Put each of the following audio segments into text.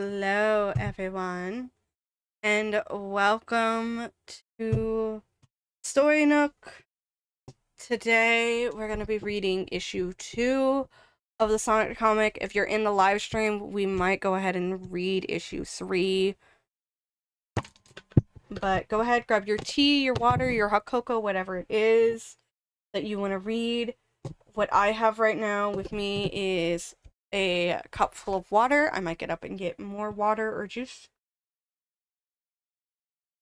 Hello, everyone, and welcome to Story Nook. Today, we're going to be reading issue 2 of the Sonic comic. If you're in the live stream, we might go ahead and read issue 3. But go ahead, grab your tea, your water, your hot cocoa, whatever it is that you want to read. What I have right now with me is a cup full of water. I might get up and get more water or juice.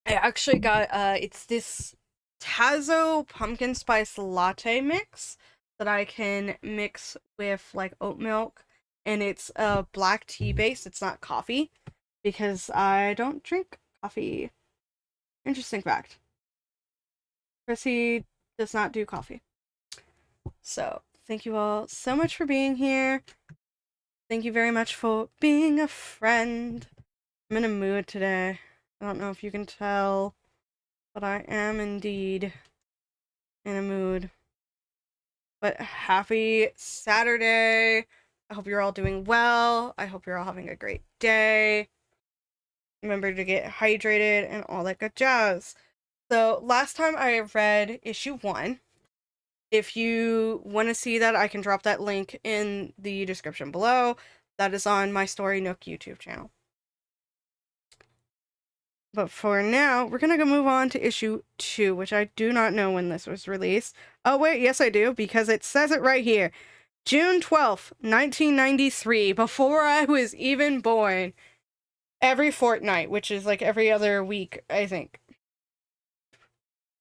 I actually got, it's this Tazo pumpkin spice latte mix that I can mix with, like, oat milk. And it's a black tea base. It's not coffee. Because I don't drink coffee. Interesting fact. Chrissy does not do coffee. So, thank you all so much for being here. Thank you very much for being a friend. I'm in a mood today. I don't know if you can tell, but I am indeed in a mood. But happy Saturday. I hope you're all doing well. I hope you're all having a great day. Remember to get hydrated and all that good jazz. So last time I read issue 1. If you want to see that, I can drop that link in the description below. That is on my Story Nook YouTube channel. But for now, we're going to move on to issue 2, which I do not know when this was released. Oh, wait, yes I do, because it says it right here. June 12th, 1993, before I was even born. Every fortnight, which is like every other week, I think.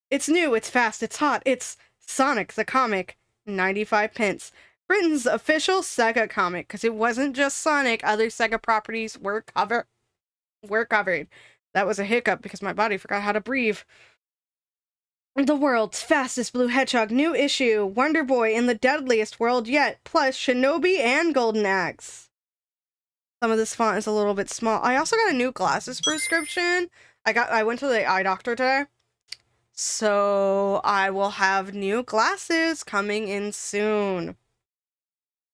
It's new, it's fast, it's hot, it's Sonic the Comic, 95 pence. Britain's official Sega comic, because it wasn't just Sonic, other Sega properties were covered. That was a hiccup because my body forgot how to breathe. The world's fastest blue hedgehog, new issue, Wonder Boy in the deadliest world yet, plus Shinobi and Golden Axe. Some of this font is a little bit small. I also got a new glasses prescription. I went to the eye doctor today. So I will have new glasses coming in soon.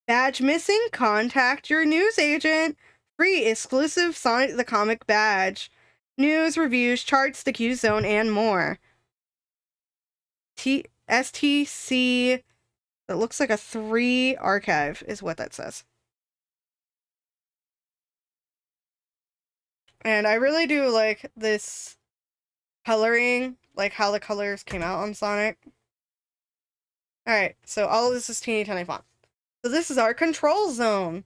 Badge missing? Contact your news agent. Free exclusive Sonic the Comic badge. News, reviews, charts, the Q Zone, and more. STC, that looks like a 3 archive is what that says. And I really do like this coloring, like how the colors came out on Sonic. Alright, so all of this is teeny tiny font. So this is our control zone.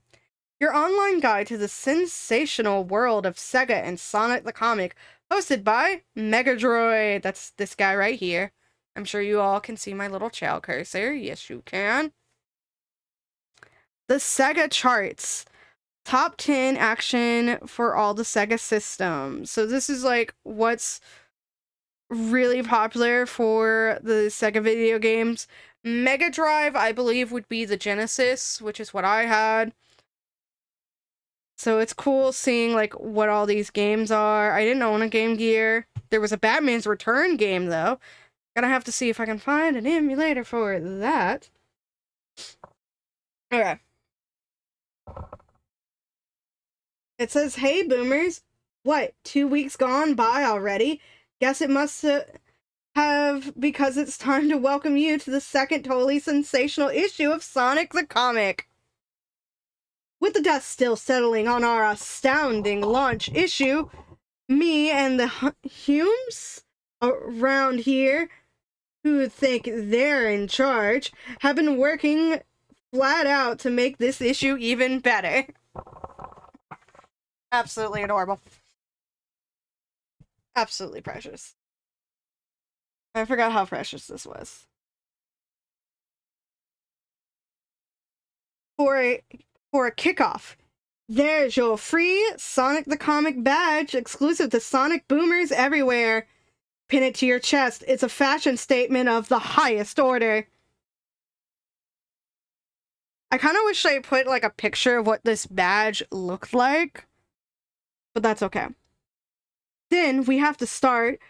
Your online guide to the sensational world of Sega and Sonic the Comic, hosted by Megadroid. That's this guy right here. I'm sure you all can see my little child cursor. Yes, you can. The Sega charts. Top 10 action for all the Sega systems. So this is like what's really popular for the Sega video games. Mega Drive, I believe, would be the Genesis, which is what I had. So it's cool seeing, like, what all these games are. I didn't own a Game Gear. There was a Batman's Return game, though. Gonna have to see if I can find an emulator for that. Okay. It says, hey, boomers. What, 2 weeks gone by already? Guess it must have, because it's time to welcome you to the second totally sensational issue of Sonic the Comic. With the dust still settling on our astounding launch issue, me and the Humes around here, who think they're in charge, have been working flat out to make this issue even better. Absolutely adorable. Absolutely precious. I forgot how precious this was. For a kickoff, there's your free Sonic the Comic badge, exclusive to Sonic boomers everywhere. Pin it to your chest. It's a fashion statement of the highest order. I kind of wish I put, like, a picture of what this badge looked like, but that's okay. Then we have the start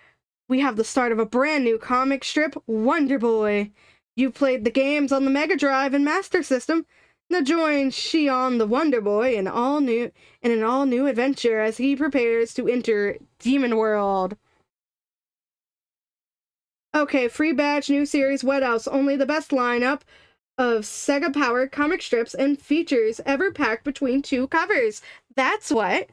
of a brand new comic strip, Wonder Boy. You played the games on the Mega Drive and Master System. Now join Shion the Wonder Boy in an all-new adventure as he prepares to enter Demon World. Okay, free badge, new series, what else? Only the best lineup of Sega-powered comic strips and features ever packed between 2 covers. That's what.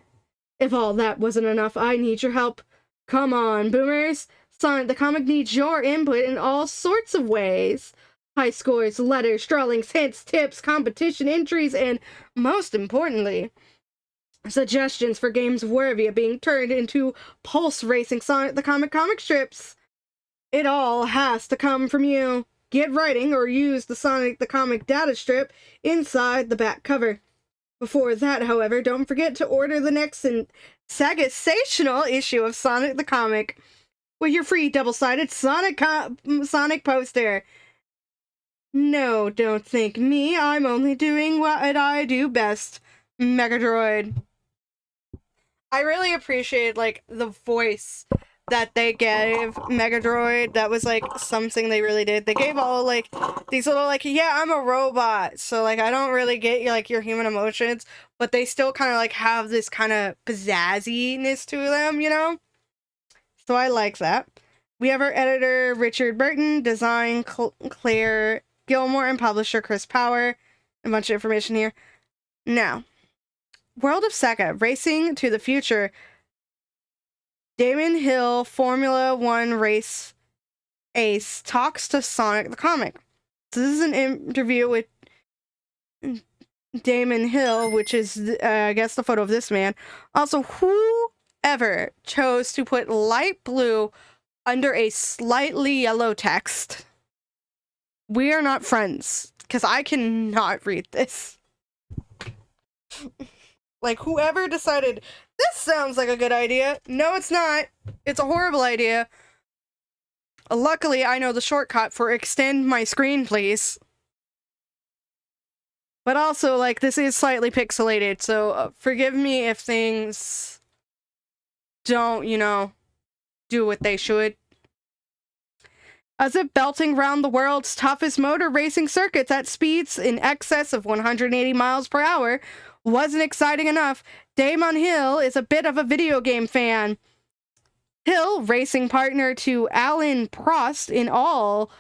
If all that wasn't enough, I need your help. Come on, boomers. Sonic the Comic needs your input in all sorts of ways. High scores, letters, drawings, hints, tips, competition entries, and, most importantly, suggestions for games worthy of being turned into Pulse Racing Sonic the comic strips. It all has to come from you. Get writing or use the Sonic the Comic data strip inside the back cover. Before that, however, don't forget to order the next Sega-sational issue of Sonic the Comic with your free double-sided Sonic poster. No, don't thank me. I'm only doing what I do best. Megadroid. I really appreciate, like, the voice that they gave Megadroid. That was, like, something they really did. They gave all, like, these little, like, yeah, I'm a robot, so, like, I don't really get, like, your human emotions, but they still kind of, like, have this kind of pizzazziness to them, you know? So I like that. We have our editor, Richard Burton, design, Claire Gilmore, and publisher, Chris Power. A bunch of information here. Now, World of Sega, Racing to the Future. Damon Hill, Formula One race ace, talks to Sonic the Comic. So this is an interview with Damon Hill, which is, I guess, the photo of this man. Also, whoever chose to put light blue under a slightly yellow text, we are not friends, because I cannot read this. Like, whoever decided, this sounds like a good idea. No, it's not. It's a horrible idea. Luckily, I know the shortcut for extend my screen, please. But also, like, this is slightly pixelated, so forgive me if things don't, you know, do what they should. As if belting round the world's toughest motor racing circuits at speeds in excess of 180 miles per hour wasn't exciting enough, Damon Hill is a bit of a video game fan. Hill, racing partner to Alan Prost in all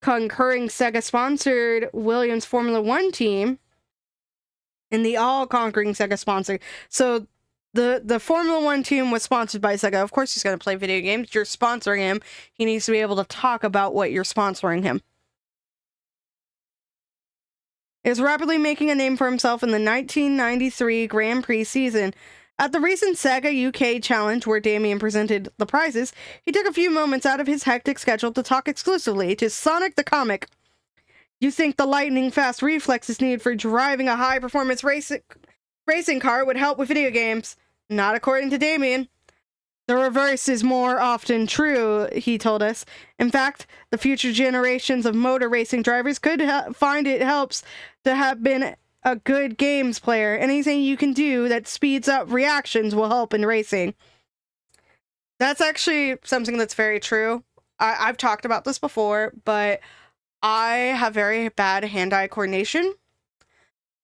concurring Sega-sponsored Williams Formula One team, in the all-conquering Sega-sponsored. So the Formula One team was sponsored by Sega. Of course he's going to play video games. You're sponsoring him. He needs to be able to talk about what you're sponsoring him. Is rapidly making a name for himself in the 1993 Grand Prix season. At the recent Sega UK Challenge, where Damien presented the prizes, he took a few moments out of his hectic schedule to talk exclusively to Sonic the Comic. You think the lightning-fast reflexes needed for driving a high-performance racing car would help with video games? Not according to Damien. The reverse is more often true, he told us. In fact, the future generations of motor racing drivers could find it helps to have been a good games player. Anything you can do that speeds up reactions will help in racing. That's actually something that's very true. I've talked about this before, but I have very bad hand-eye coordination.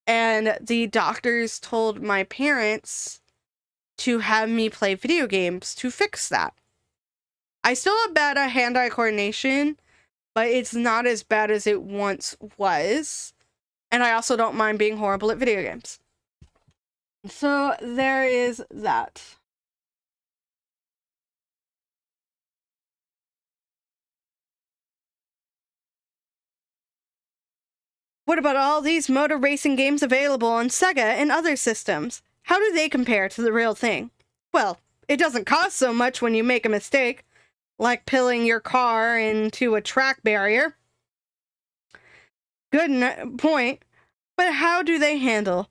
And the doctors told my parents to have me play video games to fix that. I still have bad hand-eye coordination, but it's not as bad as it once was. And I also don't mind being horrible at video games. So there is that. What about all these motor racing games available on Sega and other systems? How do they compare to the real thing? Well, it doesn't cost so much when you make a mistake, like pilling your car into a track barrier. Good point. But how do they handle?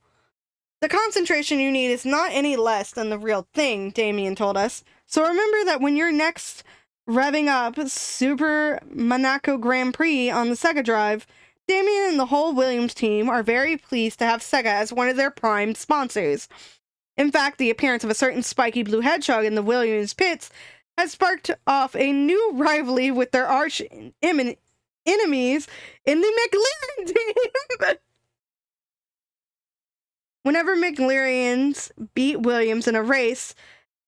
The concentration you need is not any less than the real thing, Damien told us. So remember that when you're next revving up Super Monaco Grand Prix on the Sega Drive, Damien and the whole Williams team are very pleased to have Sega as one of their prime sponsors. In fact, the appearance of a certain spiky blue hedgehog in the Williams pits has sparked off a new rivalry with their arch enemies in the McLaren team. Whenever McLaren's beat Williams in a race,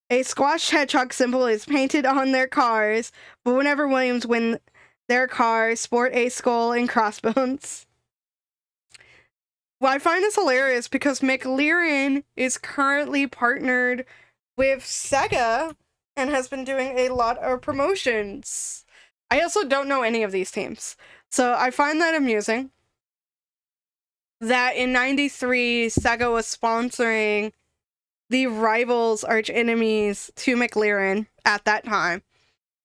a squashed hedgehog symbol is painted on their cars, but whenever Williams win, their cars sport a skull and crossbones. Well, I find this hilarious because McLaren is currently partnered with Sega and has been doing a lot of promotions. I also don't know any of these teams, so I find that amusing. That in '93, Sega was sponsoring the rivals arch enemies to McLaren at that time.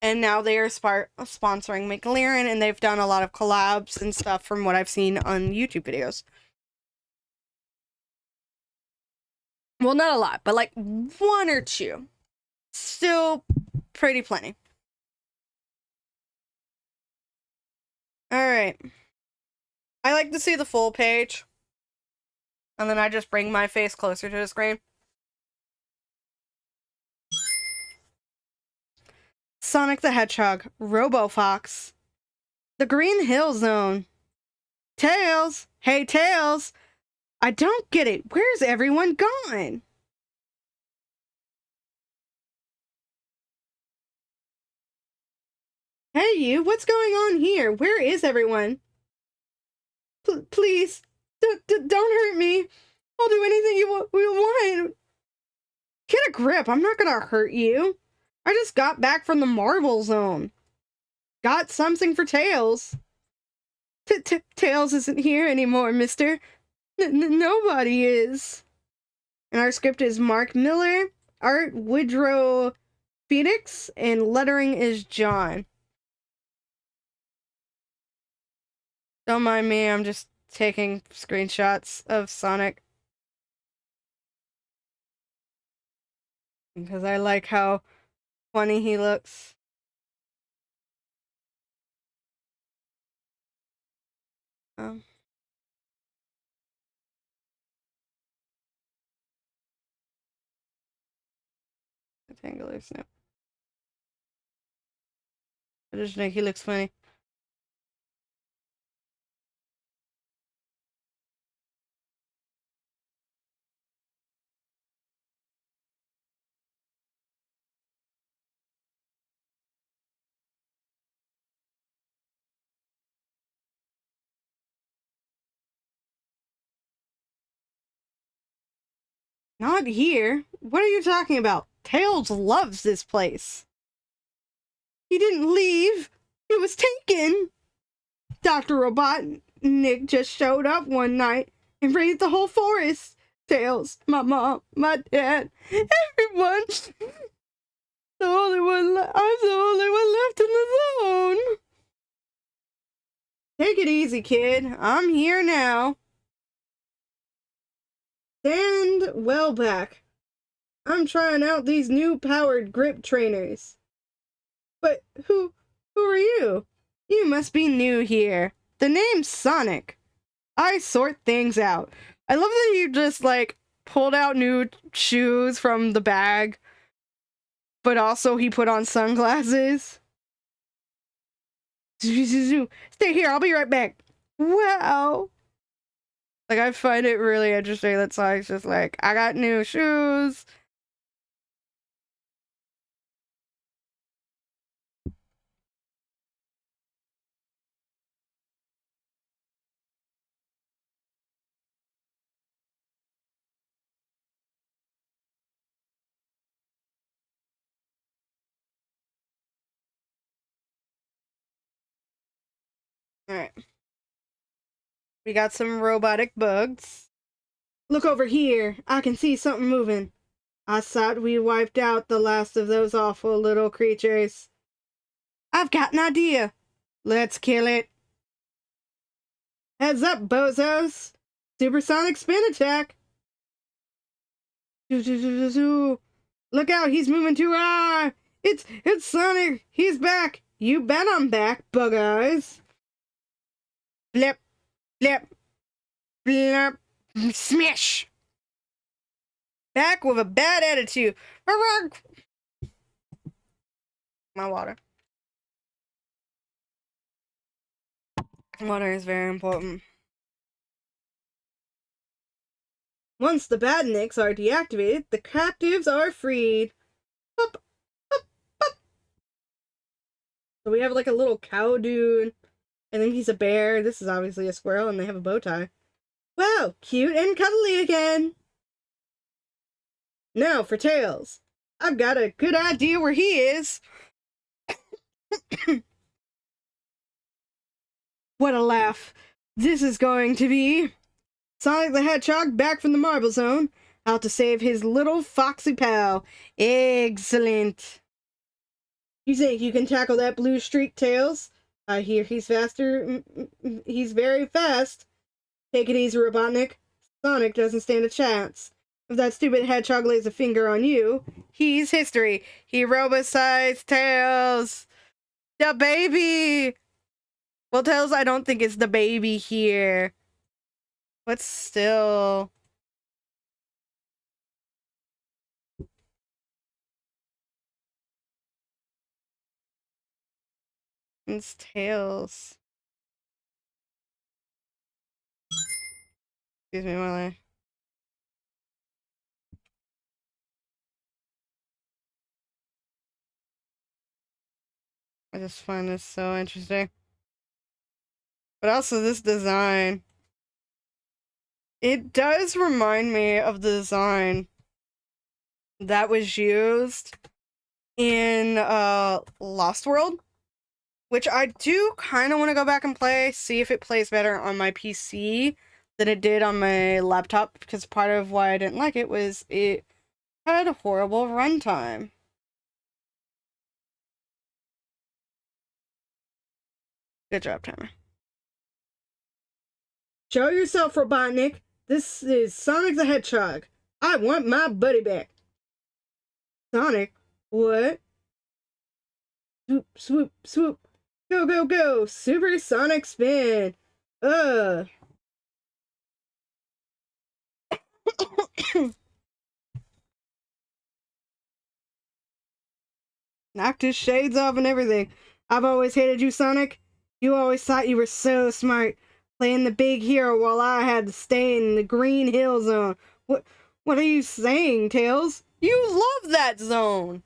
And now they are sponsoring McLaren, and they've done a lot of collabs and stuff from what I've seen on YouTube videos. Well, not a lot, but like one or two. Still pretty plenty. Alright. I like to see the full page. And then I just bring my face closer to the screen. Sonic the Hedgehog, RoboFox, the Green Hill Zone, Tails, hey Tails, I don't get it, where's everyone gone? Hey you, what's going on here? Where is everyone? Please, don't hurt me. I'll do anything you want. Get a grip, I'm not gonna hurt you. I just got back from the Marble Zone. Got something for Tails. Tails isn't here anymore, mister. Nobody is. And our script is Mark Miller, art Woodrow Phoenix, and lettering is John. Don't mind me, I'm just taking screenshots of Sonic. Because I like how funny he looks. Rectangular snap. I just think he looks funny. Not here. What are you talking about? Tails loves this place. He didn't leave. He was taken. Dr. Robotnik just showed up one night and raided the whole forest. Tails, my mom, my dad, everyone. I'm the only one left in the zone. Take it easy, kid. I'm here now. Stand well back. I'm trying out these new powered grip trainers. But who are you? You must be new here. The name's Sonic. I sort things out. I love that you just, like, pulled out new shoes from the bag, but also he put on sunglasses. Stay here, I'll be right back. Wow. Like, I find it really interesting that Sonic's just like, I got new shoes. Alright. We got some robotic bugs. Look over here. I can see something moving. I thought we wiped out the last of those awful little creatures. I've got an idea. Let's kill it. Heads up, bozos. Supersonic spin attack. Look out, he's moving too. It's Sonic. He's back. You bet I'm back, bug eyes. Flip, flip, flip, smash. Back with a bad attitude. My water. Water is very important. Once the badniks are deactivated, the captives are freed. Boop, boop, boop. So we have like a little cow dude, and then he's a bear. This is obviously a squirrel, and they have a bow tie. Wow, cute and cuddly again. Now for Tails. I've got a good idea where he is. What a laugh. This is going to be Sonic the Hedgehog back from the Marble Zone, out to save his little foxy pal. Excellent. You think you can tackle that blue streak, Tails? I hear he's faster. He's very fast. Take it easy, Robotnik. Sonic doesn't stand a chance. If that stupid hedgehog lays a finger on you, he's history. He robosized Tails. The baby! Well, Tails, I don't think it's the baby here. But still. It's Tails. Excuse me while I just find this so interesting. But also this design. It does remind me of the design that was used in Lost World, which I do kind of want to go back and play, see if it plays better on my PC than it did on my laptop, because part of why I didn't like it was it had a horrible runtime. Good job, Timer. Show yourself, Robotnik. This is Sonic the Hedgehog. I want my buddy back. Sonic? What? Swoop, swoop, swoop. Go, go, go. Super Sonic Spin. Knocked his shades off and everything. I've always hated you, Sonic. You always thought you were so smart, playing the big hero while I had to stay in the Green Hill Zone. What are you saying, Tails? You love that zone!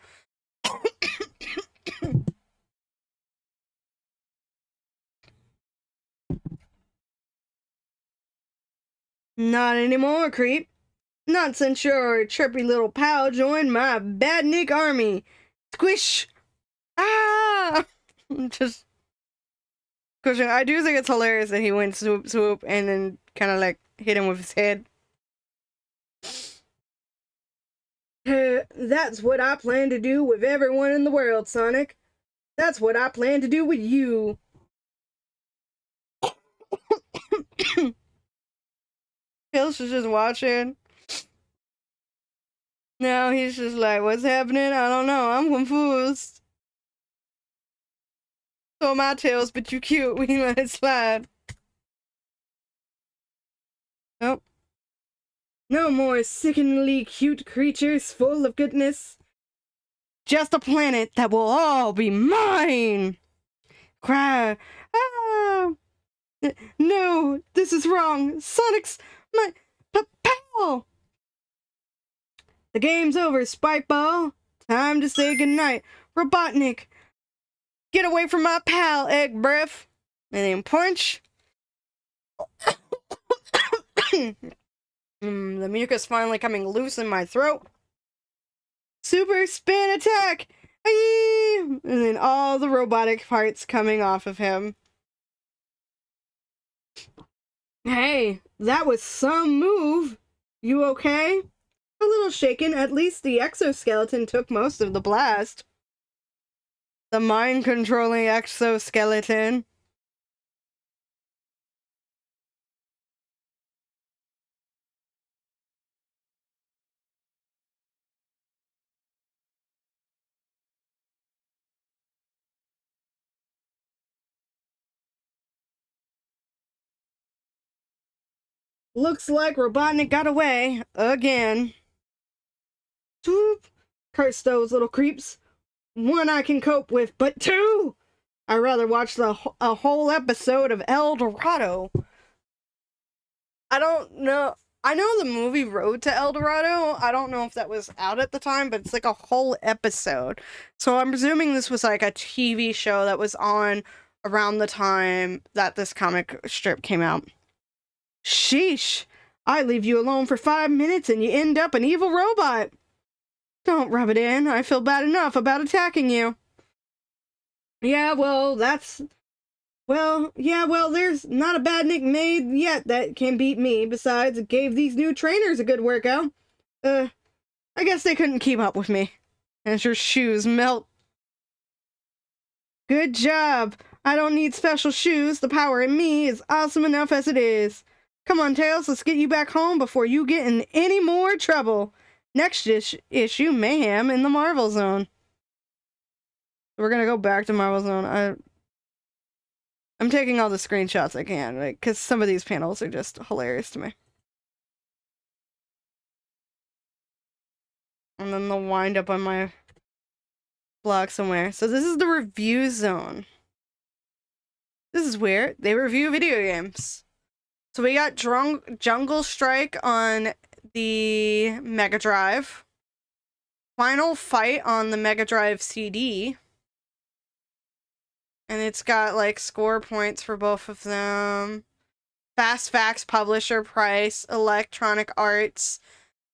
Not anymore, creep. Not since your chirpy little pal joined my badnik army. Squish! Ah! Just... Question. I do think it's hilarious that he went swoop swoop and then kind of like hit him with his head. That's what I plan to do with everyone in the world, Sonic. That's what I plan to do with you. Tails is just watching. Now he's just like, what's happening? I don't know. I'm confused. So my Tails, but you cute. We let it slide. Nope. No more sickeningly cute creatures full of goodness. Just a planet that will all be mine. Cry. Ah! No, this is wrong. Sonic's my pal. The game's over, Spikeball. Time to say goodnight. Robotnik, get away from my pal, Egg Breath. And then punch. The mucus finally coming loose in my throat. Super spin attack! Aye! And then all the robotic parts coming off of him. Hey, that was some move. You okay? A little shaken. At least the exoskeleton took most of the blast. The mind-controlling exoskeleton. Looks like Robotnik got away again. Swoop! Curse those little creeps. One I can cope with, but two! I'd rather watch a whole episode of El Dorado. I don't know. I know the movie Road to El Dorado. I don't know if that was out at the time, but it's like a whole episode. So I'm presuming this was like a TV show that was on around the time that this comic strip came out. Sheesh. I leave you alone for 5 minutes and you end up an evil robot. Don't rub it in. I feel bad enough about attacking you. Yeah, well, there's not a bad Nick made yet that can beat me. Besides, it gave these new trainers a good workout. I guess they couldn't keep up with me. As your shoes melt. Good job. I don't need special shoes. The power in me is awesome enough as it is. Come on, Tails, let's get you back home before you get in any more trouble. Next issue, Mayhem in the Marvel Zone. We're gonna go back to Marvel Zone. I'm taking all the screenshots I can, like, because some of these panels are just hilarious to me. And then they'll wind up on my blog somewhere. So this is the review zone. This is where they review video games. So we got Jungle Strike on the Mega Drive. Final Fight on the Mega Drive CD. And it's got, like, score points for both of them. Fast Facts publisher price, Electronic Arts.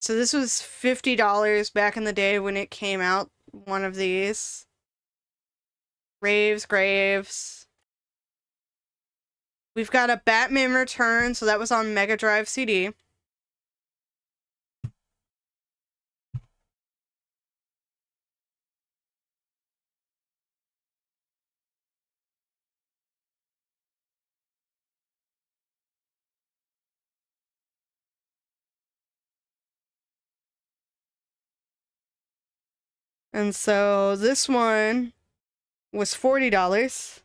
So this was $50 back in the day when it came out, one of these. Graves. We've got a Batman Return, so that was on Mega Drive CD. And so this one was $40.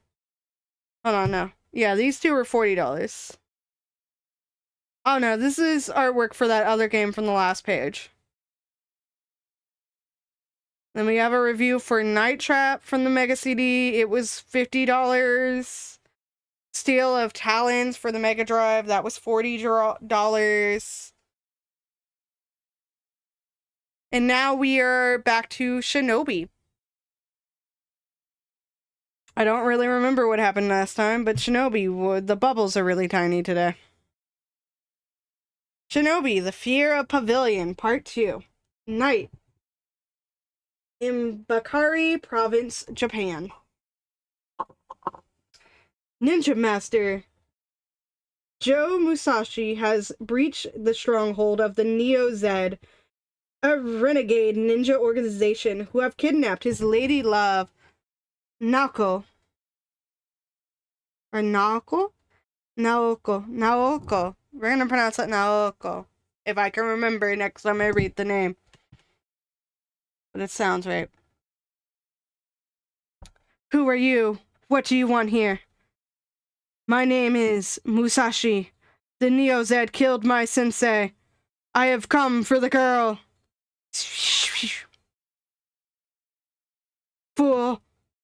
Hold on, no. Yeah, these two were $40. Oh no, this is artwork for that other game from the last page. Then we have a review for Night Trap from the Mega CD. It was $50. Steel of Talons for the Mega Drive. That was $40. And now we are back to Shinobi. I don't really remember what happened last time, but Shinobi, the bubbles are really tiny today. Shinobi, The Fear of Pavilion, Part 2. Night. In Bakari Province, Japan. Ninja Master Joe Musashi has breached the stronghold of the Neo Zed, a renegade ninja organization who have kidnapped his lady love, Naoko. Or Naoko? Naoko. We're gonna pronounce it Naoko. If I can remember next time I read the name. But it sounds right. Who are you? What do you want here? My name is Musashi. The Neo Zed killed my sensei. I have come for the girl. Fool!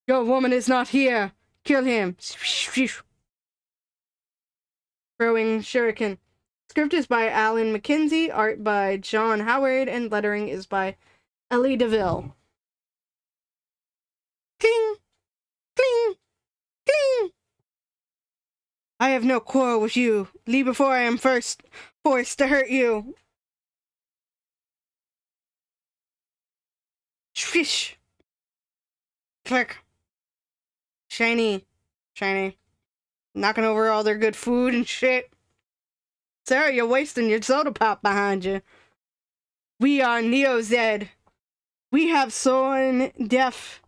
Your woman is not here. Kill him. Throwing shuriken. Script is by Alan McKenzie, art by John Howard, and lettering is by Ellie DeVille. Cling! Cling! Cling! I have no quarrel with you. Leave before I am first forced to hurt you. Fish. Click. Shiny. Knocking over all their good food and shit. Sarah, you're wasting your soda pop behind you. We are Neo Zed. We have sworn death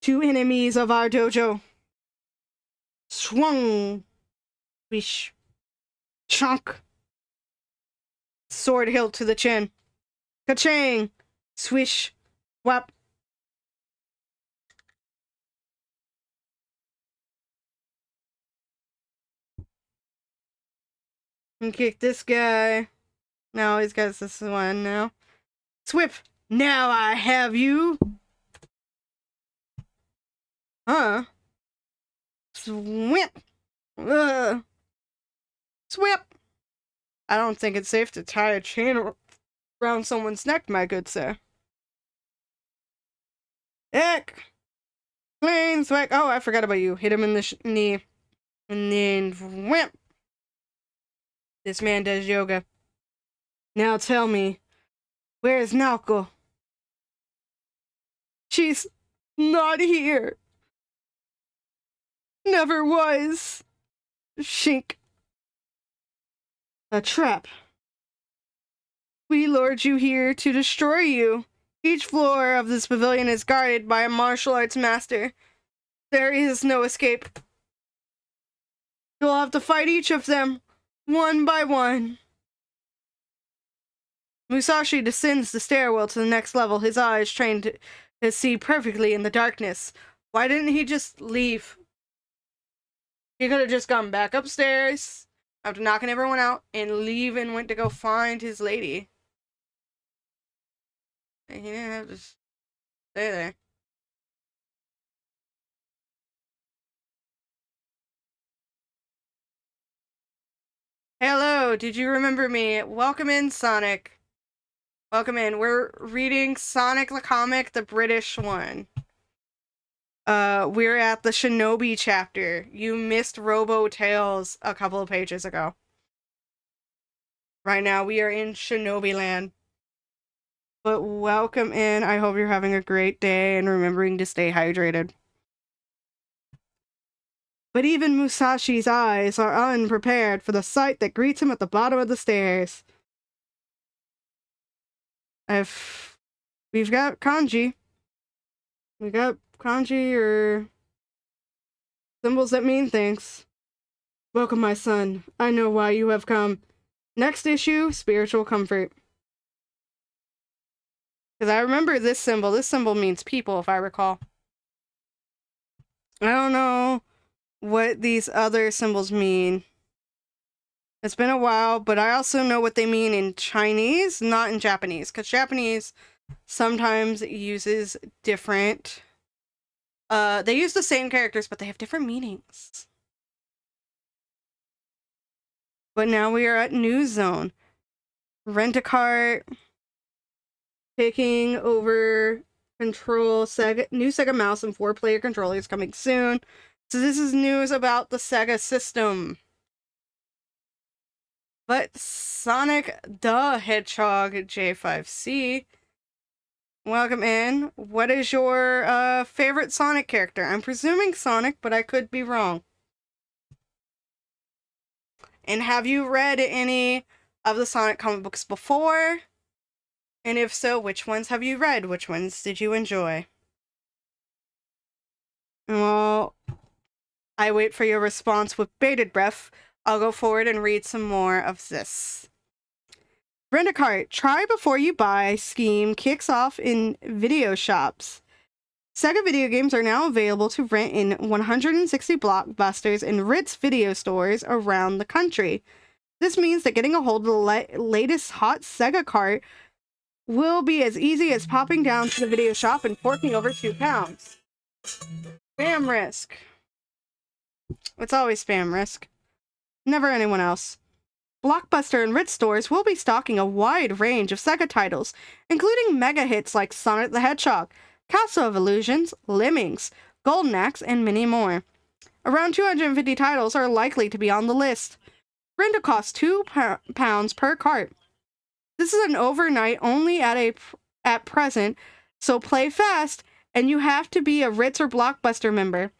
to enemies of our dojo. Swung. Wish. Chunk. Sword hilt to the chin. Ka-chang. Swish. Whap. And kick this guy. No, he's got this one now. Swip. Now I have you. Swip. Swip. I don't think it's safe to tie a chain around someone's neck, my good sir. Ick! Clean swag. Oh, I forgot about you. Hit him in the knee. And then wham! This man does yoga. Now tell me, where's Naoko? She's not here. Never was. Shink. A trap. We lured you here to destroy you. Each floor of this pavilion is guarded by a martial arts master. There is no escape. You'll have to fight each of them, one by one. Musashi descends the stairwell to the next level, his eyes trained to see perfectly in the darkness. Why didn't he just leave? He could have just gone back upstairs after knocking everyone out and leave and went to go find his lady. He didn't have to stay there. Hello, did you remember me? Welcome in, Sonic. Welcome in. We're reading Sonic the Comic, the British one. We're at the Shinobi chapter. You missed Robo Tales a couple of pages ago. Right now, we are in Shinobi Land. But welcome in. I hope you're having a great day and remembering to stay hydrated. But even Musashi's eyes are unprepared for the sight that greets him at the bottom of the stairs. We've got kanji. We got kanji or symbols that mean things. Welcome, my son. I know why you have come. Next issue, spiritual comfort. Because I remember this symbol. This symbol means people, if I recall. I don't know what these other symbols mean. It's been a while, but I also know what they mean in Chinese, not in Japanese. Because Japanese sometimes uses different... they use the same characters, but they have different meanings. But now we are at News Zone. Rent-A-Cart... taking over control. New Sega Mouse and 4-player controllers coming soon. So this is news about the Sega system. But Sonic the Hedgehog J5C, welcome in. What is your favorite Sonic character? I'm presuming Sonic, but I could be wrong. And have you read any of the Sonic comic books before? And if so, which ones have you read? Which ones did you enjoy? Well, I wait for your response with bated breath. I'll go forward and read some more of this. Rent-A-Cart, try before you buy scheme kicks off in video shops. Sega video games are now available to rent in 160 Blockbusters and Ritz video stores around the country. This means that getting a hold of the latest hot Sega cart will be as easy as popping down to the video shop and forking over £2. Spam risk. It's always spam risk. Never anyone else. Blockbuster and Ritz stores will be stocking a wide range of Sega titles, including mega hits like Sonic the Hedgehog, Castle of Illusions, Lemmings, Golden Axe, and many more. Around 250 titles are likely to be on the list. Rent costs £2 per cart. This is an overnight only at present, so play fast, and you have to be a Ritz or Blockbuster member.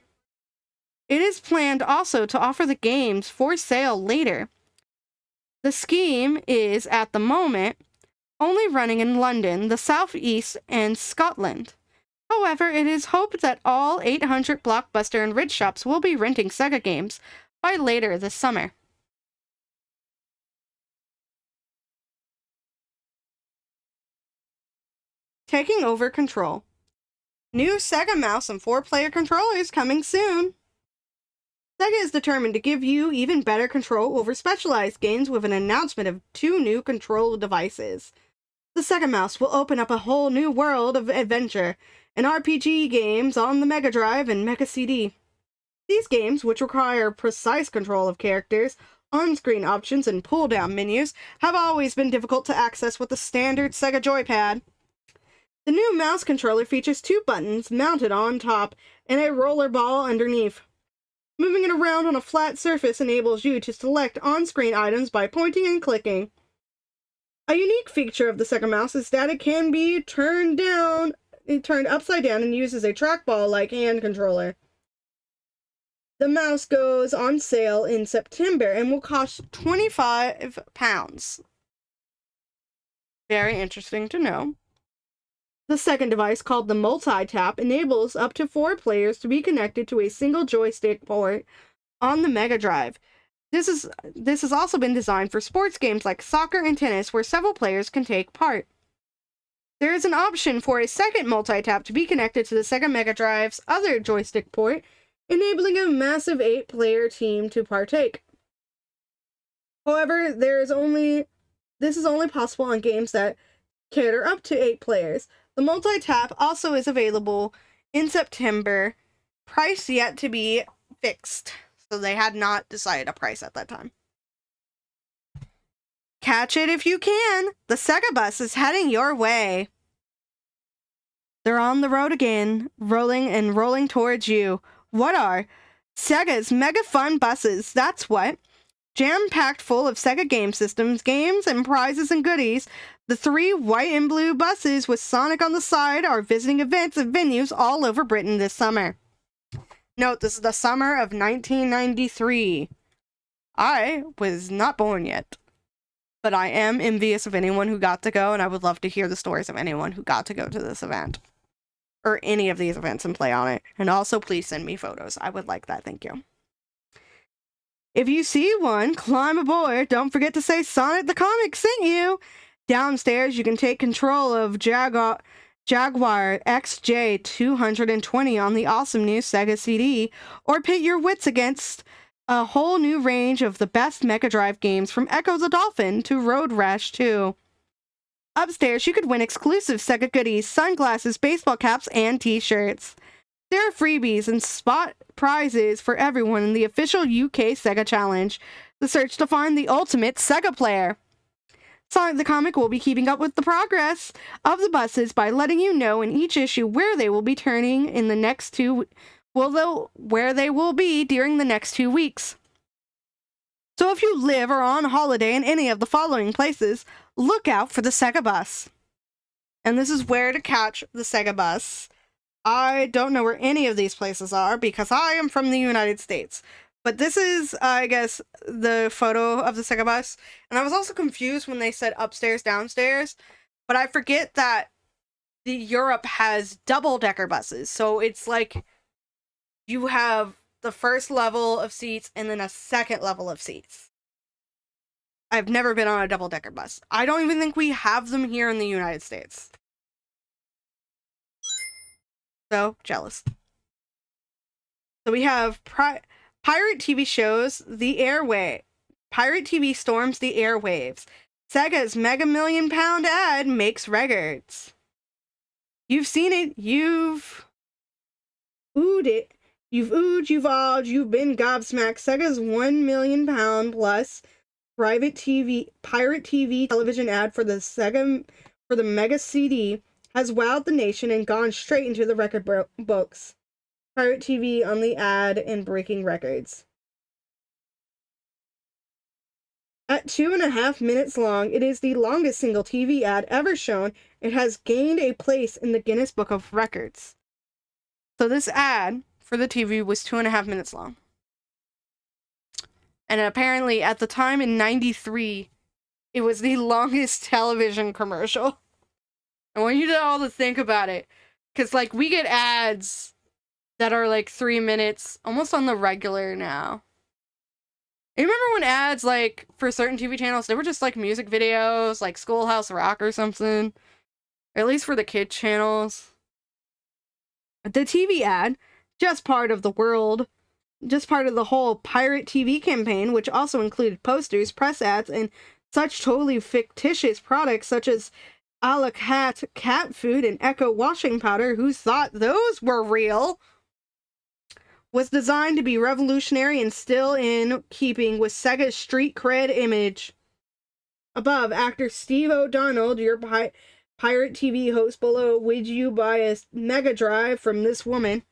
It is planned also to offer the games for sale later. The scheme is, at the moment, only running in London, the South East, and Scotland. However, it is hoped that all 800 Blockbuster and Ritz shops will be renting Sega games by later this summer. Taking over control. New Sega Mouse and 4-player controllers coming soon. Sega is determined to give you even better control over specialized games with an announcement of 2 new control devices. The Sega Mouse will open up a whole new world of adventure and RPG games on the Mega Drive and Mega CD. These games, which require precise control of characters, On-screen options and pull-down menus have always been difficult to access with the standard Sega joypad. The new mouse controller features 2 buttons mounted on top and a roller ball underneath. Moving it around on a flat surface enables you to select on-screen items by pointing and clicking. A unique feature of the Sega mouse is that it can be turned upside down and used as a trackball-like hand controller. The mouse goes on sale in September and will cost £25. Very interesting to know. The second device, called the Multi-Tap, enables up to 4 players to be connected to a single joystick port on the Mega Drive. This has also been designed for sports games like soccer and tennis, where several players can take part. There is an option for a second multi-tap to be connected to the Sega Mega Drive's other joystick port, enabling a massive 8-player team to partake. However, this is only possible on games that cater up to 8 players. The multi-tap also is available in September, price yet to be fixed. So they had not decided a price at that time. Catch it if you can! The Sega Bus is heading your way. They're on the road again, rolling towards you. What are? Sega's Mega Fun Buses, that's what. Jam-packed full of Sega game systems, games, and prizes and goodies, the 3 white and blue buses with Sonic on the side are visiting events and venues all over Britain this summer. Note, this is the summer of 1993. I was not born yet, but I am envious of anyone who got to go, and I would love to hear the stories of anyone who got to go to this event, or any of these events and play on it. And also, please send me photos. I would like that, thank you. If you see one, climb aboard. Don't forget to say Sonic the Comic sent you. Downstairs, you can take control of Jaguar XJ220 on the awesome new Sega CD, or pit your wits against a whole new range of the best Mega Drive games, from Echo the Dolphin to Road Rash 2. Upstairs, you could win exclusive Sega goodies, sunglasses, baseball caps, and t-shirts. There are freebies and spot prizes for everyone in the official UK Sega Challenge, the search to find the ultimate Sega player. Sonic the Comic will be keeping up with the progress of the buses by letting you know in each issue where they will be turning in the next where they will be during the next 2 weeks. So if you live or on holiday in any of the following places, look out for the Sega Bus. And this is where to catch the Sega Bus. I don't know where any of these places are because I am from the United States. But this is, I guess, the photo of the Sega Bus. And I was also confused when they said upstairs, downstairs. But I forget that Europe has double-decker buses. So it's like you have the first level of seats and then a second level of seats. I've never been on a double-decker bus. I don't even think we have them here in the United States. So, jealous. So we have Pirate TV shows the airway. Pirate TV storms the airwaves. Sega's Mega Million Pound ad makes records. You've seen it. You've oohed it. You've oohed, you've awed, you've been gobsmacked. Sega's £1 million plus pirate TV television ad for the Mega CD has wowed the nation and gone straight into the record books. Pirate TV on the ad and breaking records. At 2.5 minutes long, it is the longest single TV ad ever shown. It has gained a place in the Guinness Book of Records. So this ad for the TV was 2.5 minutes long. And apparently, at the time in 93, it was the longest television commercial. I want you to all to think about it. Because, like, we get ads that are like 3 minutes, almost on the regular now. You remember when ads, like, for certain TV channels, they were just like music videos, like Schoolhouse Rock or something? Or at least for the kid channels. The TV ad, just part of the whole Pirate TV campaign, which also included posters, press ads, and such totally fictitious products such as a la cat cat food and Echo washing powder. Who thought those were real? was designed to be revolutionary and still in keeping with Sega's street cred image. Above, actor Steve O'Donnell, your pirate TV host. Below, would you buy a Mega Drive from this woman?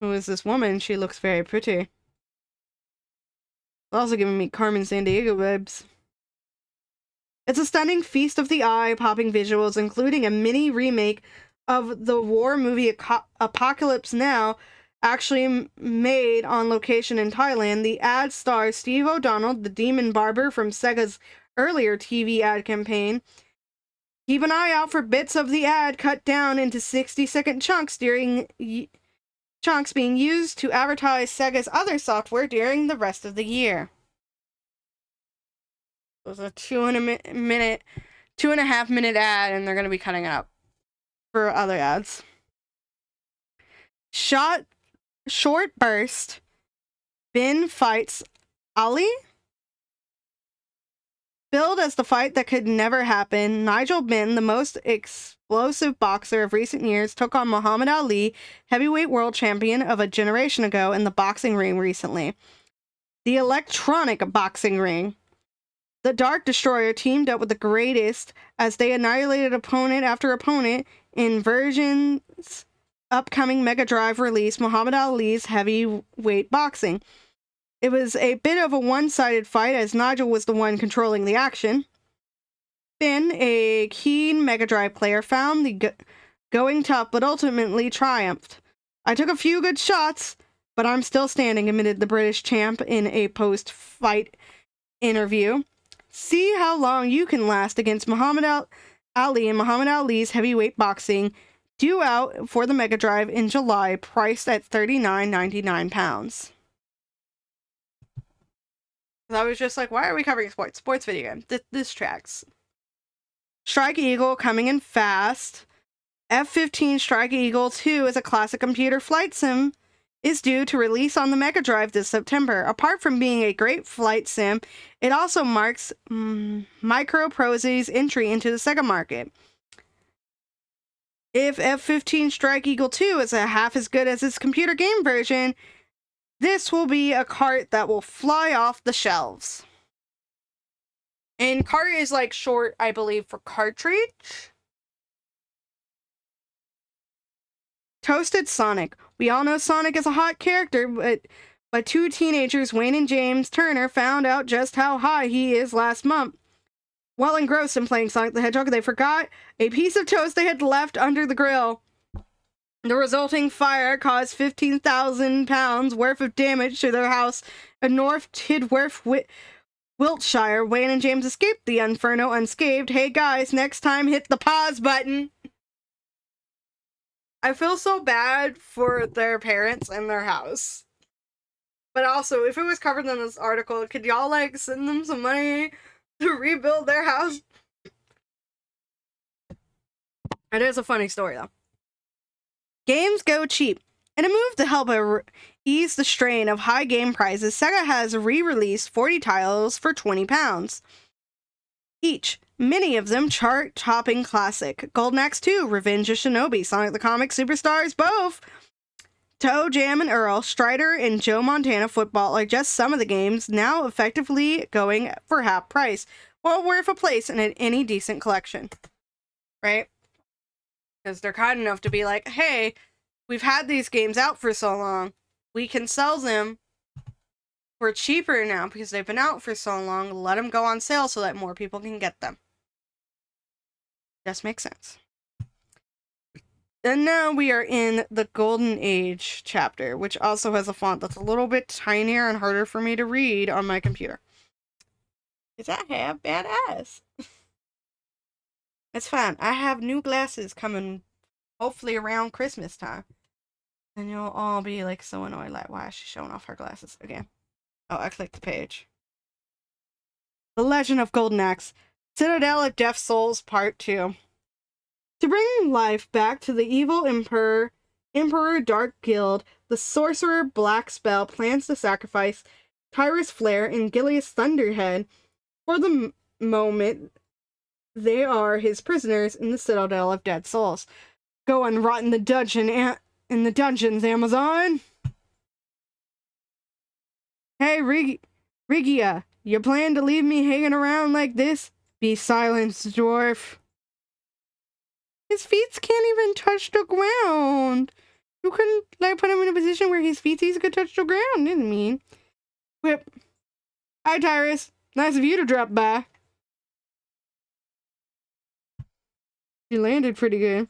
Who is this woman? She looks very pretty. Also giving me Carmen Sandiego vibes. It's a stunning feast of the eye-popping visuals, including a mini remake of the war movie Apocalypse Now, actually made on location in Thailand. The ad stars Steve O'Donnell, the demon barber from Sega's earlier TV ad campaign. Keep an eye out for bits of the ad cut down into 60-second chunks being used to advertise Sega's other software during the rest of the year. It was a 2.5 minute ad, and they're going to be cutting it up for other ads. Short burst. Bin fights Ali. Billed as the fight that could never happen, Nigel Benn, the most explosive boxer of recent years, took on Muhammad Ali, heavyweight world champion of a generation ago, in the boxing ring recently. The electronic boxing ring. The Dark Destroyer teamed up with the greatest as they annihilated opponent after opponent in versions upcoming Mega Drive release, Muhammad Ali's heavyweight boxing. It was a bit of a one-sided fight as Nigel was the one controlling the action. Finn, a keen Mega Drive player, found the going tough but ultimately triumphed. I took a few good shots, but I'm still standing, admitted the British champ in a post-fight interview. See how long you can last against Muhammad Ali and Muhammad Ali's heavyweight boxing, due out for the Mega Drive in July, priced at £39.99. I was just like, why are we covering sports? Sports video game. This tracks. Strike Eagle coming in fast. F-15 Strike Eagle 2 is a classic computer flight sim, is due to release on the Mega Drive this September. Apart from being a great flight sim, it also marks Microprose's entry into the Sega market. If F-15 Strike Eagle 2 is a half as good as its computer game version, this will be a cart that will fly off the shelves. And cart is like short, I believe, for cartridge. Toasted Sonic. We all know Sonic is a hot character, but two teenagers, Wayne and James Turner, found out just how high he is last month. While engrossed in playing Sonic the Hedgehog, they forgot a piece of toast they had left under the grill. The resulting fire caused 15,000 pounds worth of damage to their house in North Tidworth, Wiltshire. Wayne and James escaped the inferno unscathed. Hey guys, next time hit the pause button. I feel so bad for their parents and their house. But also, if it was covered in this article, could y'all, like, send them some money to rebuild their house? It is a funny story, though. Games go cheap. In a move to help ease the strain of high game prices, Sega has re-released 40 titles for £20 each. Many of them chart-topping classic. Golden Axe 2, Revenge of Shinobi, Sonic the Comic Superstars, both, Toe Jam and Earl, Strider, and Joe Montana Football are just some of the games now effectively going for half price, well worth a place in any decent collection. Right? Because they're kind enough to be like, hey, we've had these games out for so long, we can sell them for cheaper now because they've been out for so long. Let them go on sale so that more people can get them. Just makes sense. And now we are in the Golden Age chapter, which also has a font that's a little bit tinier and harder for me to read on my computer. Because I have bad eyes. It's fine. I have new glasses coming hopefully around Christmas time. And you'll all be like so annoyed, like, why is she showing off her glasses again? Oh, I clicked the page. The Legend of Golden Axe. Citadel of Deaf Souls Part 2. To bring life back to the evil Emperor Dark Guild, the sorcerer Black Spell plans to sacrifice Tyrus Flare and Gilius Thunderhead. For the moment, they are his prisoners in the Citadel of Dead Souls. Go and rot in the dungeon, in the dungeons, Amazon. Hey, Rigia, you plan to leave me hanging around like this? Be silenced, dwarf. His feet can't even touch the ground. You couldn't, like, put him in a position where his feet could touch the ground, didn't mean. Whip. Hi, Tyrus. Nice of you to drop by. She landed pretty good.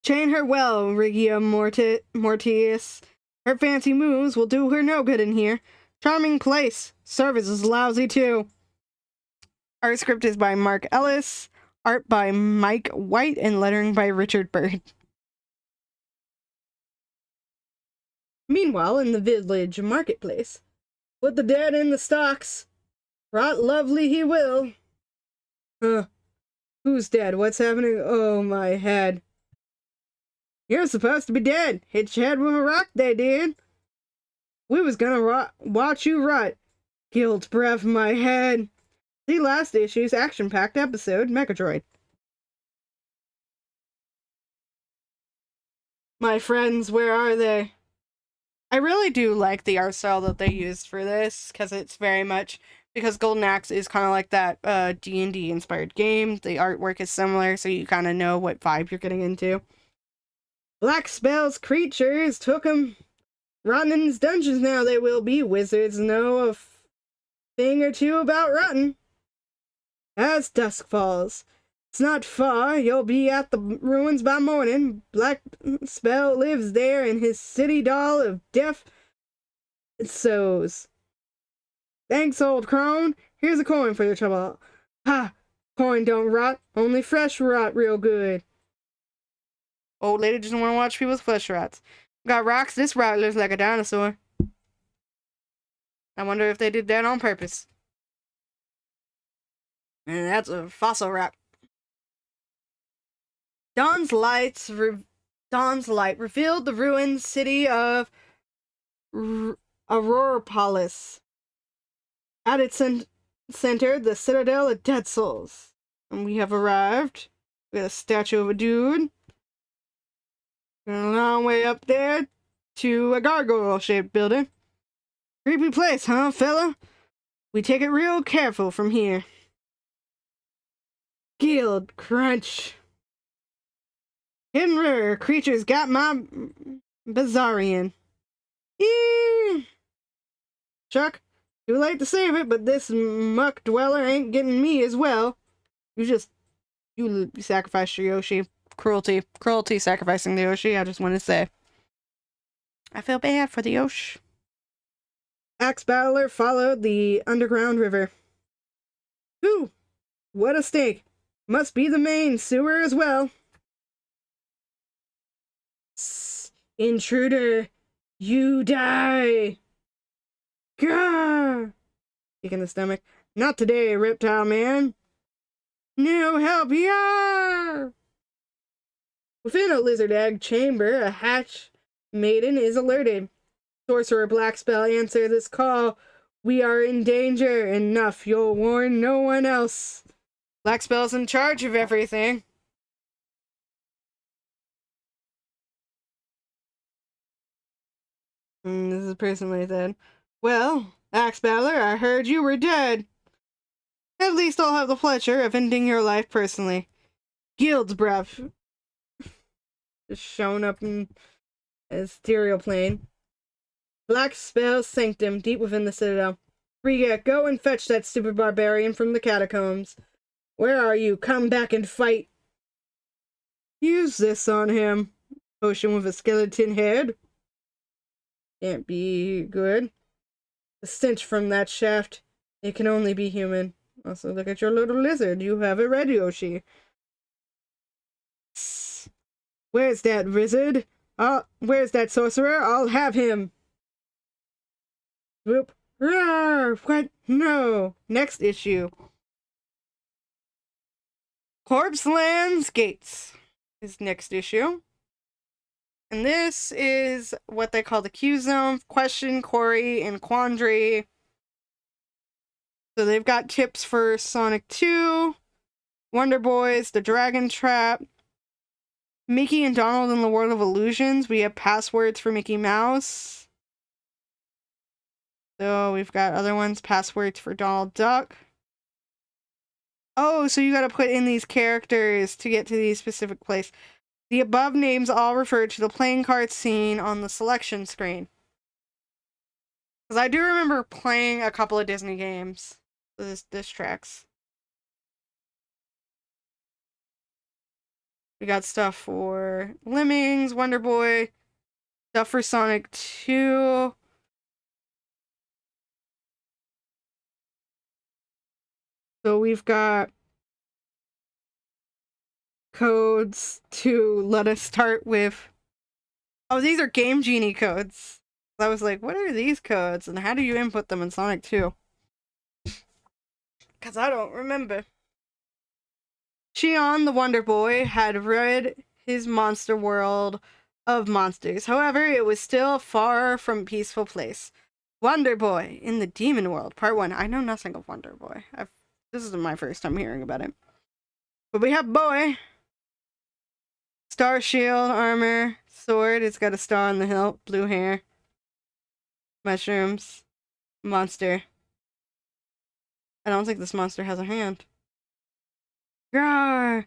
Chain her well, Rigia Mortius. Her fancy moves will do her no good in here. Charming place. Service is lousy, too. Art script is by Mark Ellis. Art by Mike White and lettering by Richard Bird. Meanwhile, in the village marketplace. Put the dead in the stocks. Rot lovely he will. Huh. Who's dead? What's happening? Oh, my head. You're supposed to be dead. Hit your head with a rock, they did. We was gonna watch you rot. Guilt breath my head. See last issue's action-packed episode, Megadroid. My friends, where are they? I really do like the art style that they used for this, because it's very much, because Golden Axe is kind of like that D&D inspired game. The artwork is similar, so you kind of know what vibe you're getting into. Black spells creatures took 'em. Rotten in his dungeons now they will be. Wizards know a thing or two about rotten. As dusk falls, it's not far. You'll be at the ruins by morning. Black spell lives there in his city doll of death. It sows. Thanks, old crone. Here's a coin for your trouble. Ha! Coin don't rot. Only fresh rot real good. Old lady doesn't want to watch people's flesh rots. Got rocks. This rot looks like a dinosaur. I wonder if they did that on purpose. And that's a fossil rock. Dawn's light revealed the ruined city of Aurorapolis. At its center, the citadel of Dead Souls. And we have arrived. We got a statue of a dude. A long way up there to a gargoyle-shaped building. Creepy place, huh, fella? We take it real careful from here. Guild crunch. Hidden rare creatures got my Bizarrian. Eee! Chuck, too late to save it, but this muck dweller ain't getting me as well. You sacrificed your Yoshi. Cruelty sacrificing the Yoshi, I just want to say. I feel bad for the Yoshi. Axe Battler followed the underground river. Ooh, what a stink. Must be the main sewer as well. Intruder, you die. Gah! Kick in the stomach. Not today, reptile man. No help here! Within a lizard egg chamber, a hatch maiden is alerted. Sorcerer Blackspell, answer this call. We are in danger. Enough, you'll warn no one else. Blackspell's in charge of everything. This is personally dead. Well, Axe Battler, I heard you were dead. At least I'll have the pleasure of ending your life personally. Guild's breath. Just shown up in a ethereal plane. Black spell sanctum deep within the citadel. Riga, go and fetch that stupid barbarian from the catacombs. Where are you? Come back and fight. Use this on him. Potion with a skeleton head. Can't be good. The stench from that shaft. It can only be human. Also, look at your little lizard. You have a red Yoshi. Where's that wizard? Where's that sorcerer? I'll have him. Whoop. Roar! What? No. Next issue. Corpse Lands Gates is next issue. And this is what they call the Q Zone, Question, Query, and Quandary. So they've got tips for Sonic 2, Wonder Boys, The Dragon Trap, Mickey and Donald in the World of Illusions. We have passwords for Mickey Mouse. So we've got other ones, passwords for Donald Duck. Oh, so you gotta put in these characters to get to these specific places. The above names all refer to the playing cards seen on the selection screen. Because I do remember playing a couple of Disney games. This tracks. We got stuff for Lemmings, Wonder Boy, stuff for Sonic 2. So we've got codes to let us start with. Oh, these are Game Genie codes. I was like, what are these codes and how do you input them in Sonic 2? Because I don't remember. Xion, the Wonder Boy, had rid his monster world of monsters. However, it was still far from a peaceful place. Wonder Boy in the Demon World, Part 1. I know nothing of Wonder Boy. This is my first time hearing about it. But we have Boy. Star shield, armor, sword. It's got a star on the hilt, blue hair. Mushrooms. Monster. I don't think this monster has a hand. Grrr!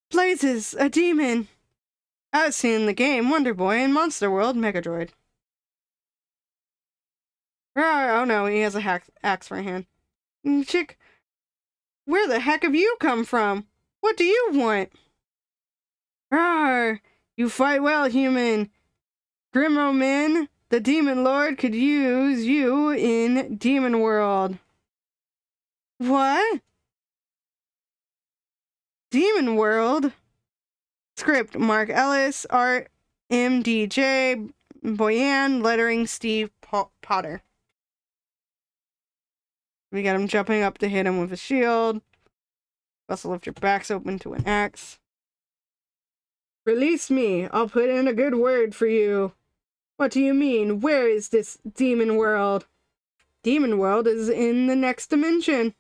Blazes! A demon! As seen in the game Wonder Boy in Monster World Mega Droid. Grrr! Oh no, he has a axe for a hand. Chick, where the heck have you come from? What do you want? Grrr! You fight well, human. Grimo Min, the Demon Lord, could use you in Demon World. What? Demon World? Script, Mark Ellis. Art, MDJ. Boyan. Lettering, Steve Potter. We got him jumping up to hit him with a shield. Also lift your backs open to an axe. Release me. I'll put in a good word for you. What do you mean? Where is this Demon World? Demon World is in the next dimension.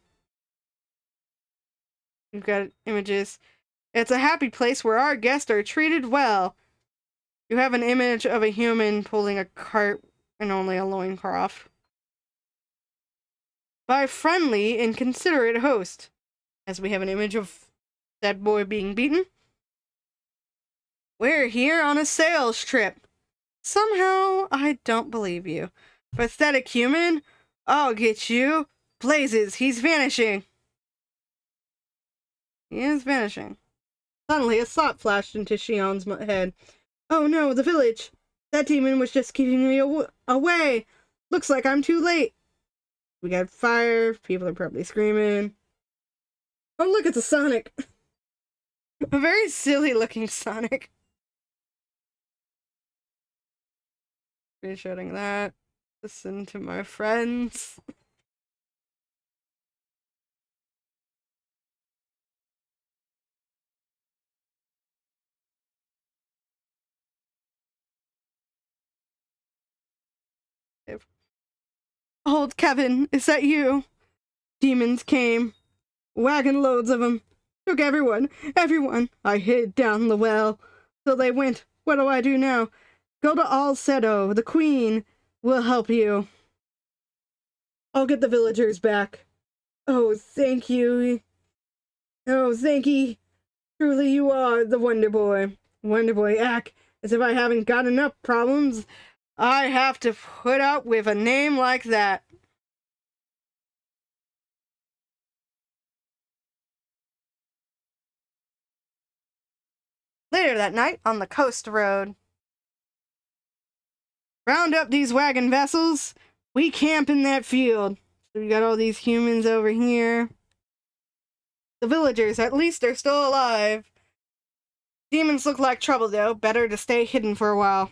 We've got images. It's a happy place where our guests are treated well. You have an image of a human pulling a cart and only a loincloth. By friendly and considerate host. As we have an image of that boy being beaten. We're here on a sales trip. Somehow, I don't believe you. Pathetic human, I'll get you. Blazes, he's vanishing. He is vanishing. Suddenly, a thought flashed into Xion's head. Oh no, the village! That demon was just keeping me away! Looks like I'm too late! We got fire, people are probably screaming. Oh look, it's a Sonic! A very silly looking Sonic. Screenshotting that. Listen to my friends. Old Kevin, is that you? Demons came. Wagon loads of them. Took everyone. I hid down the well. So they went. What do I do now? Go to Alcedo. The queen will help you. I'll get the villagers back. Oh, thank you. Oh, thank you. Truly you are the Wonder Boy. Wonder Boy act as if I haven't got enough problems. I have to put up with a name like that. Later that night, on the coast road. Round up these wagon vessels. We camp in that field. So we got all these humans over here. The villagers, at least they're still alive. Demons look like trouble, though. Better to stay hidden for a while.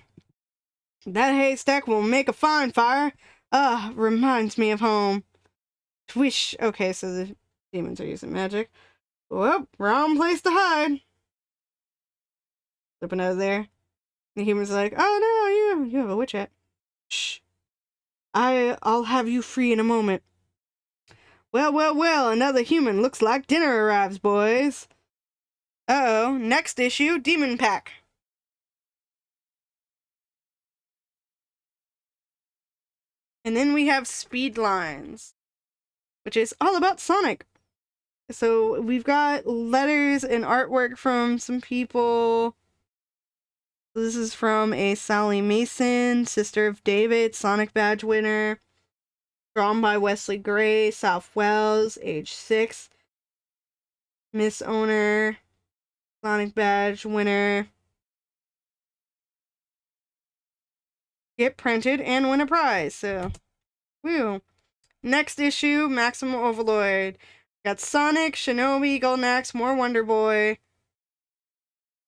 That haystack will make a fine fire. Reminds me of home. Twish. Okay, so the demons are using magic. Whoop, wrong place to hide. Flipping out of there. The human's like, oh no, you have a witch hat. Shh. I'll have you free in a moment. Well, another human. Looks like dinner arrives, boys. Uh-oh, next issue, Demon Pack. And then we have Speed Lines, which is all about Sonic. So we've got letters and artwork from some people. This is from a Sally Mason, sister of David, Sonic Badge winner. Drawn by Wesley Gray, South Wales, age 6. Miss Owner, Sonic Badge winner. Get printed and win a prize. So, woo. Next issue, Maximum Overlord. Got Sonic, Shinobi, Golden Axe, more Wonder Boy.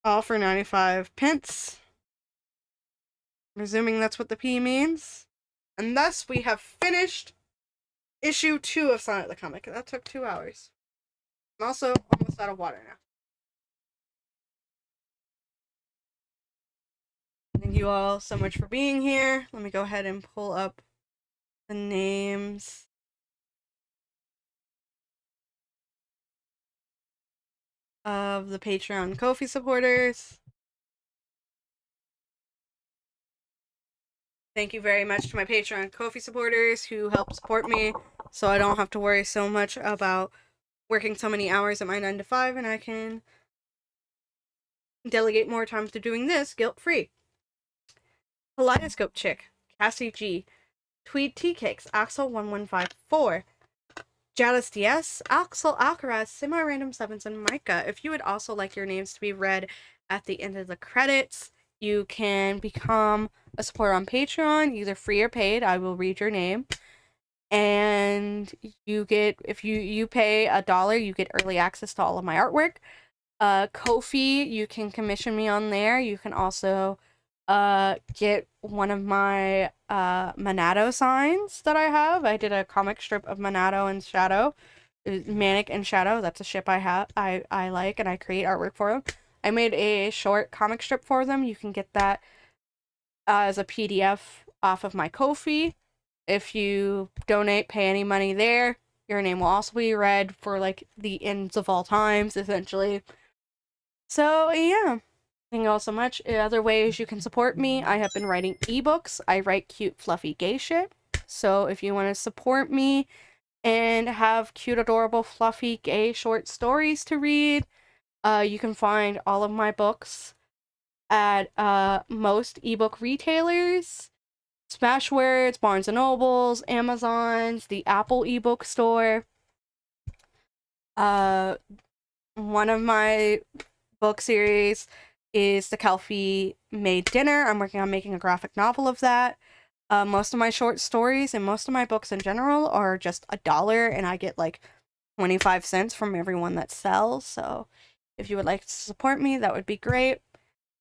All for 95 pence. Presuming that's what the P means. And thus we have finished issue 2 of Sonic the Comic. That took 2 hours. I'm also almost out of water now. Thank you all so much for being here. Let me go ahead and pull up the names of the Patreon Ko-fi supporters. Thank you very much to my Patreon Ko-fi supporters who help support me so I don't have to worry so much about working so many hours at my 9 to 5 and I can delegate more time to doing this guilt-free. Kaleidoscope Chick, Cassie G, Tweed Tea Cakes, Axel1154, Jalis DS, Axel Alcaraz, Semi-Random Sevens, and Micah. If you would also like your names to be read at the end of the credits, you can become a supporter on Patreon, either free or paid. I will read your name. And you get, if you pay $1, you get early access to all of my artwork. Ko-fi, you can commission me on there. You can also get one of my Monado signs that I have. I did a comic strip of Monado and Shadow. Manic and Shadow, that's a ship I like, and I create artwork for them. I made a short comic strip for them. You can get that as a PDF off of my Ko-fi. If you donate, pay any money there, your name will also be read for like the ends of all times, essentially. So yeah, thank you all so much. Other ways you can support me, I have been writing ebooks. I write cute, fluffy gay shit. So if you want to support me and have cute, adorable, fluffy, gay short stories to read, you can find all of my books at most ebook retailers. Smashwords, Barnes & Nobles, Amazon's, the Apple ebook store. One of my book series is The Kelfie Made Dinner. I'm working on making a graphic novel of that. Most of my short stories and most of my books in general are just $1, and I get like 25 cents from everyone that sells. So if you would like to support me, that would be great.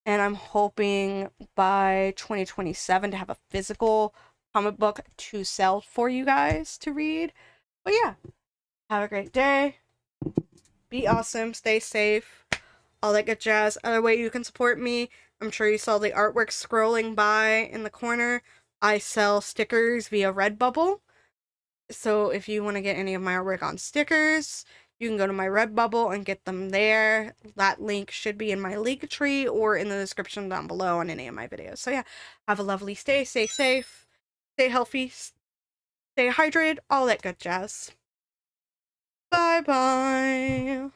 And I'm hoping by 2027 to have a physical comic book to sell for you guys to read. But yeah, have a great day. Be awesome. Stay safe. All that good jazz. Other way you can support me, I'm sure you saw the artwork scrolling by in the corner. I sell stickers via Redbubble. So if you want to get any of my artwork on stickers, you can go to my Redbubble and get them there. That link should be in my link tree or in the description down below on any of my videos. So yeah, have a lovely stay safe, stay healthy, stay hydrated, all that good jazz. Bye-bye.